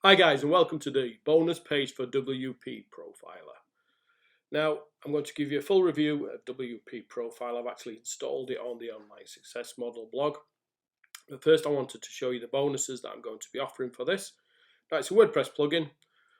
Hi guys, and welcome to the bonus page for WP Profiler. Now I'm going to give you a full review of WP Profile. I've actually installed it on the Online Success Model blog. But first I wanted to show you the bonuses that I'm going to be offering for this. Now it's a WordPress plugin,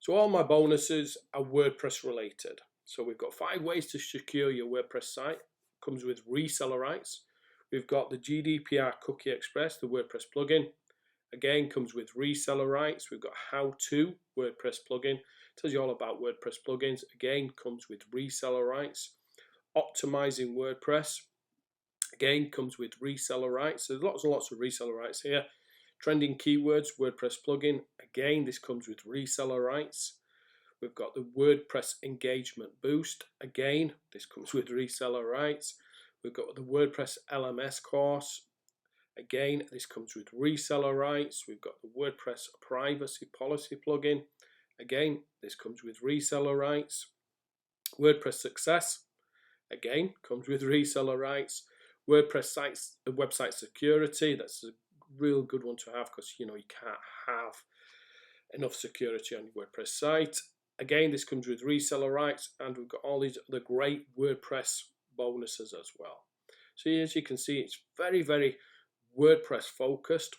so all my bonuses are WordPress related. So we've got 5 ways to secure your WordPress site. It comes with reseller rights. We've got the GDPR Cookie Express, the WordPress plugin. Again, comes with reseller rights. We've got how-to WordPress plugin. Tells you all about WordPress plugins. Again, comes with reseller rights. Optimizing WordPress. Again, comes with reseller rights. There's lots and lots of reseller rights here. Trending keywords, WordPress plugin. Again, this comes with reseller rights. We've got the WordPress engagement boost. Again, this comes with reseller rights. We've got the WordPress LMS course. Again, this comes with reseller rights. We've got the WordPress privacy policy plugin. Again, this comes with reseller rights. WordPress success. Again, comes with reseller rights. WordPress website security. That's a real good one to have because you can't have enough security on your WordPress site. Again, this comes with reseller rights, and we've got all these other great WordPress bonuses as well. So as you can see, it's very, very WordPress focused,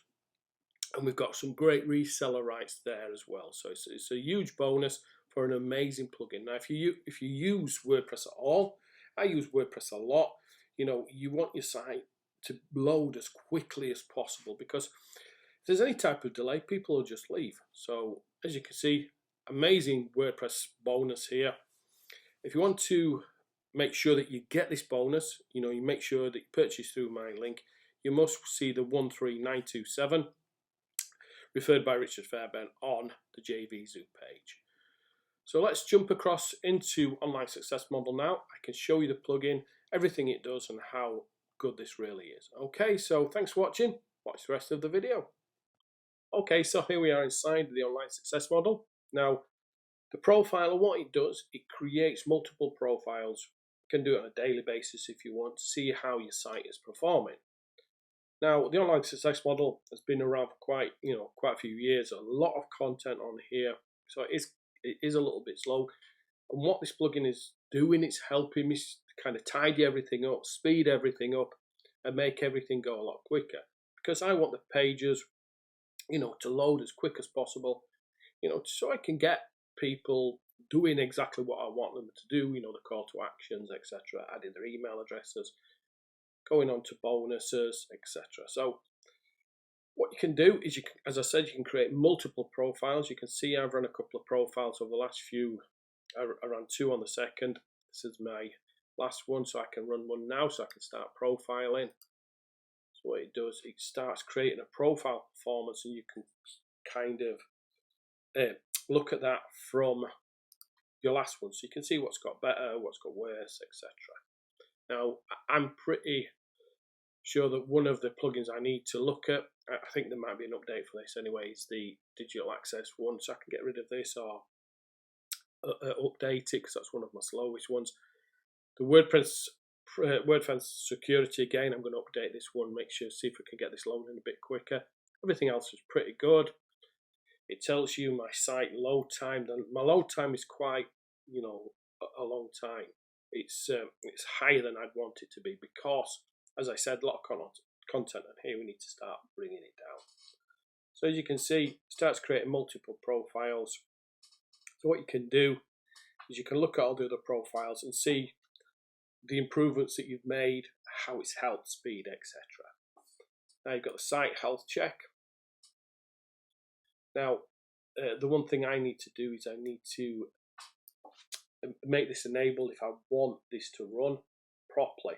and we've got some great reseller rights there as well. So it's a huge bonus for an amazing plugin. Now, if you use WordPress at all, I use WordPress a lot. You want your site to load as quickly as possible because if there's any type of delay, people will just leave. So as you can see, amazing WordPress bonus here. If you want to make sure that you get this bonus, you make sure that you purchase through my link. You must see the 13927 referred by Richard Fairbairn on the JVZoo page. So let's jump across into Online Success Model now. I can show you the plugin, everything it does, and how good this really is. Okay, so thanks for watching. Watch the rest of the video. Okay, so here we are inside the Online Success Model. Now, the profiler, what it does, it creates multiple profiles. You can do it on a daily basis if you want to see how your site is performing. Now, the Online Success Model has been around for quite a few years. A lot of content on here, so it is a little bit slow. And what this plugin is doing, it's helping me to kind of tidy everything up, speed everything up, and make everything go a lot quicker. Because I want the pages, to load as quick as possible, so I can get people doing exactly what I want them to do. The call to actions, etc., adding their email addresses, going on to bonuses, etc. So what you can do is, as I said, you can create multiple profiles. You can see I've run a couple of profiles over the last few. I ran 2 on the second. This is my last one, so I can run one now, so I can start profiling. So what it does, it starts creating a profile performance, and you can kind of look at that from your last one, so you can see what's got better, what's got worse, etc. Now, I'm pretty sure that one of the plugins I need to look at, I think there might be an update for this anyway, is the digital access one, so I can get rid of this or update it because that's one of my slowest ones. The WordPress security, again, I'm going to update this one, make sure, see if we can get this loading a bit quicker. Everything else is pretty good. It tells you my site load time. My load time is quite, a long time. It's higher than I'd want it to be because, as I said, a lot of content on here. We need to start bringing it down. So as you can see, it starts creating multiple profiles. So what you can do is you can look at all the other profiles and see the improvements that you've made, how it's helped speed, etc. Now you've got the site health check. Now, the one thing I need to do is I need to make this enabled if I want this to run properly.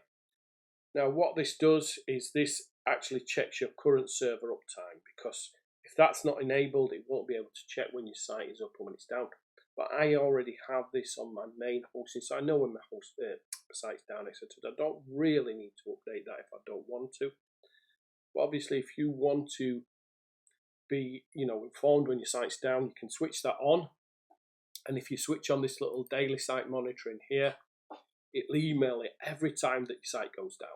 Now, what this does is this actually checks your current server uptime, because if that's not enabled, it won't be able to check when your site is up and when it's down. But I already have this on my main hosting, so I know when my site's down, etc. I don't really need to update that if I don't want to. But obviously, if you want to be informed when your site's down, you can switch that on. And if you switch on this little daily site monitoring here, it'll email it every time that your site goes down.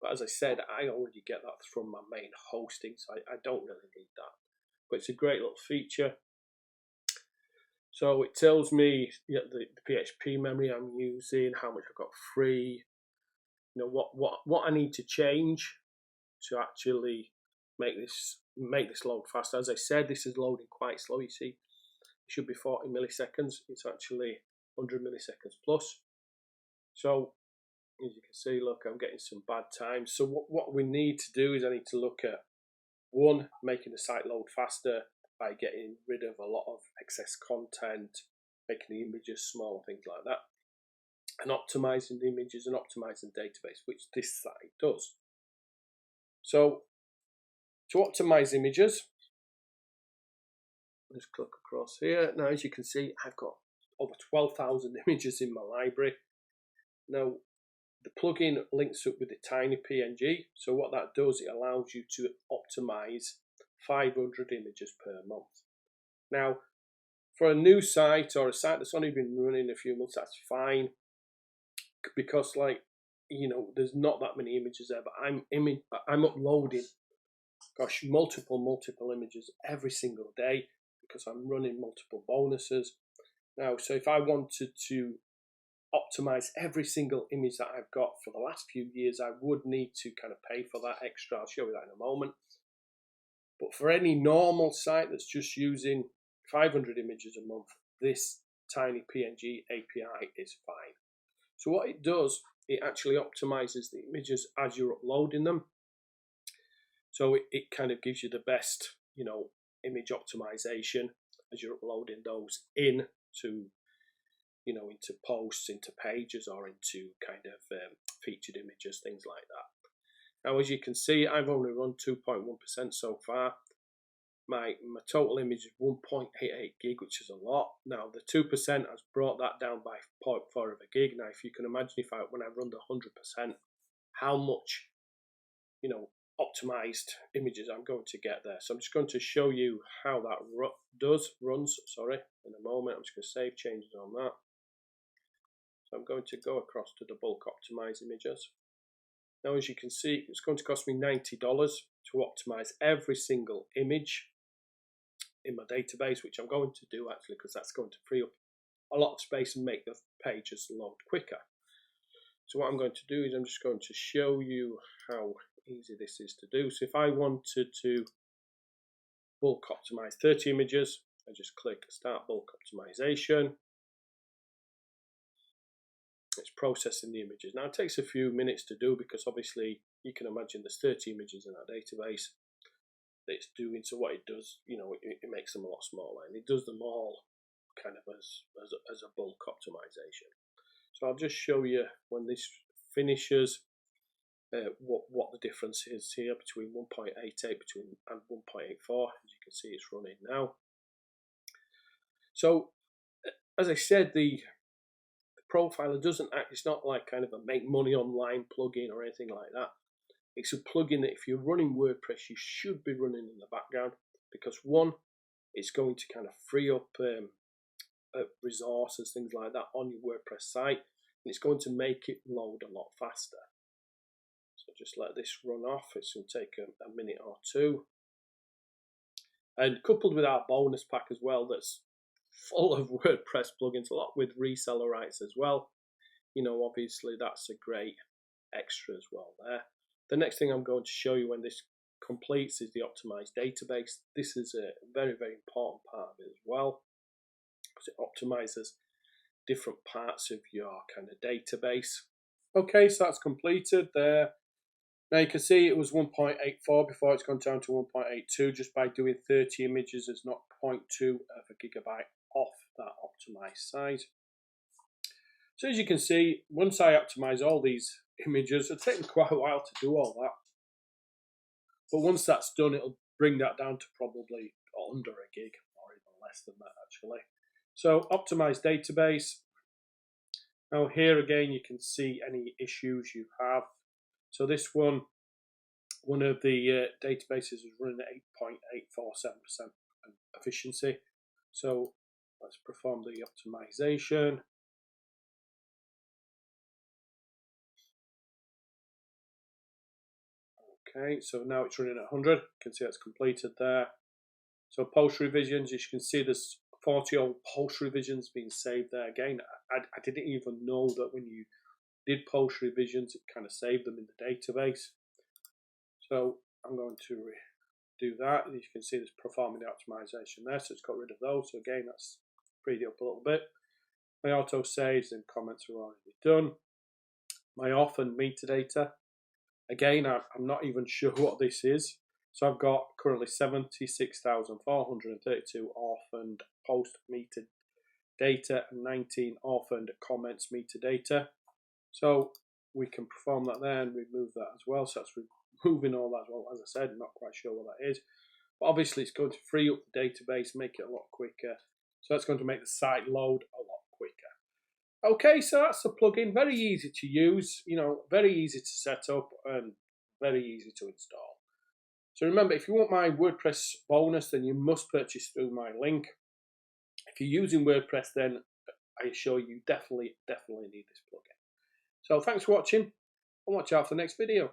But as I said, I already get that from my main hosting, so I don't really need that. But it's a great little feature. So it tells me the PHP memory I'm using, how much I've got free, what I need to change to actually make this load faster. As I said, this is loading quite slow. You see, it should be 40 milliseconds. It's actually 100 milliseconds plus. So as you can see, look, I'm getting some bad times. So what we need to do is I need to look at, one, making the site load faster by getting rid of a lot of excess content, making the images smaller, things like that, and optimizing the images and optimizing the database, which this site does. So to optimize images, I'll just click across here. Now, as you can see, I've got over 12,000 images in my library. Now, the plugin links up with the tiny PNG. So what that does, it allows you to optimize 500 images per month. Now, for a new site or a site that's only been running a few months, that's fine, because there's not that many images there. But I'm uploading, multiple images every single day because I'm running multiple bonuses. Now, so if I wanted to optimize every single image that I've got for the last few years, I would need to kind of pay for that extra. I'll show you that in a moment. But for any normal site that's just using 500 images a month, this tiny PNG API is fine. So what it does, it actually optimizes the images as you're uploading them. So it kind of gives you the best, image optimization as you're uploading those into posts, into pages, or into kind of featured images, things like that. Now, as you can see, I've only run 2.1% so far. My total image is 1.88 gig, which is a lot. Now, the 2% has brought that down by 0.4 of a gig. Now, if you can imagine, when I run the 100%, how much, optimized images I'm going to get there. So I'm just going to show you how that runs. In a moment. I'm just going to save changes on that. So I'm going to go across to the bulk optimize images. Now, as you can see, it's going to cost me $90 to optimize every single image in my database, which I'm going to do actually, because that's going to free up a lot of space and make the pages load quicker. So what I'm going to do is I'm just going to show you how easy this is to do. So if I wanted to bulk optimize 30 images, I just click Start Bulk Optimization. It's processing the images. Now, it takes a few minutes to do because obviously you can imagine there's 30 images in our database that it's doing. So what it does, it makes them a lot smaller, and it does them all kind of as a bulk optimization. So I'll just show you when this finishes what the difference is here between 1.88 and 1.84. As you can see, it's running now. So as I said, the profiler doesn't act, it's not like kind of a make money online plugin or anything like that. It's a plugin that if you're running WordPress, you should be running in the background, because one, it's going to kind of free up resources, things like that on your WordPress site, and it's going to make it load a lot faster. So just let this run off. It's going to take a minute or two. And coupled with our bonus pack as well, that's full of WordPress plugins, a lot with reseller rights as well. Obviously that's a great extra as well there. The next thing I'm going to show you when this completes is the optimized database. This is a very, very important part of it as well, because it optimizes different parts of your kind of database. Okay, so that's completed there. Now you can see it was 1.84 before. It's gone down to 1.82 just by doing 30 images. It's not 0.2 of a gigabyte off that optimized size. So as you can see, once I optimize all these images, it's taken quite a while to do all that. But once that's done, it'll bring that down to probably under a gig, or even less than that actually. So optimized database. Now here again, you can see any issues you have. So this one of the databases is running at 8.847% efficiency. So let's perform the optimization. Okay, so now it's running at 100. You can see that's completed there. So post revisions, as you can see, there's 40 old post revisions being saved there. Again, I didn't even know that when you did post revisions, it kind of saved them in the database. So I'm going to do that. As you can see, there's performing the optimization there, so it's got rid of those. So again, that's freed it up a little bit. My auto saves and comments are already done. My off and metadata. Again, I'm not even sure what this is. So I've got currently 76,432 off and post metadata and 19 off and comments metadata. So we can perform that there and remove that as well. So that's removing all that as well. As I said, I'm not quite sure what that is. But obviously, it's going to free up the database, make it a lot quicker. So that's going to make the site load a lot quicker. Okay, so that's the plugin. Very easy to use, very easy to set up and very easy to install. So remember, if you want my WordPress bonus, then you must purchase through my link. If you're using WordPress, then I assure you definitely need this plugin. So thanks for watching and watch out for the next video.